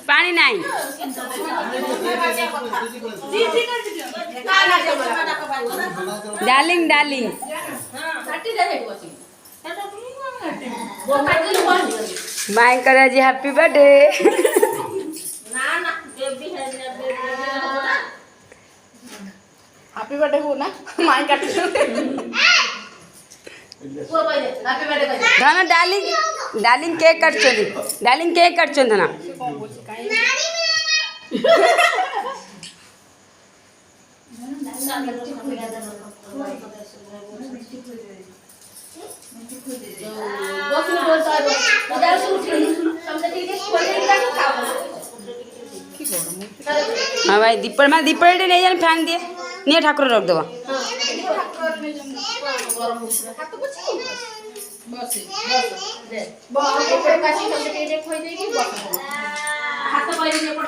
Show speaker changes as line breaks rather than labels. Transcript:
पानी नहीं darling darling माई करे जी हैप्पी बर्थडे
हैप्पी बर्थडे हो ना माई काटे
धना डार्लिंग डार्लिंग केक कटछोंदी डार्लिंग केक कटछोंदी धना हाँ भाई दीपड़ मैं दीपड़ नहीं जाने फैन दिए नहीं ठाकुर रख दो
हाथ